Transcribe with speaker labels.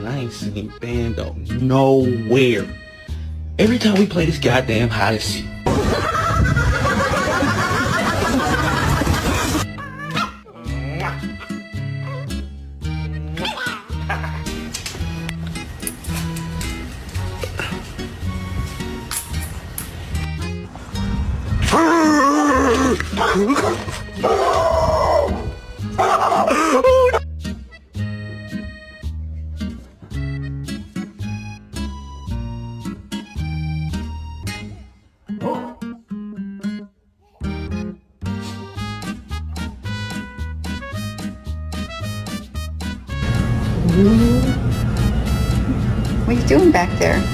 Speaker 1: man, I ain't seen Bando nowhere. Every time we play this goddamn hide and seek.
Speaker 2: What are you doing back there?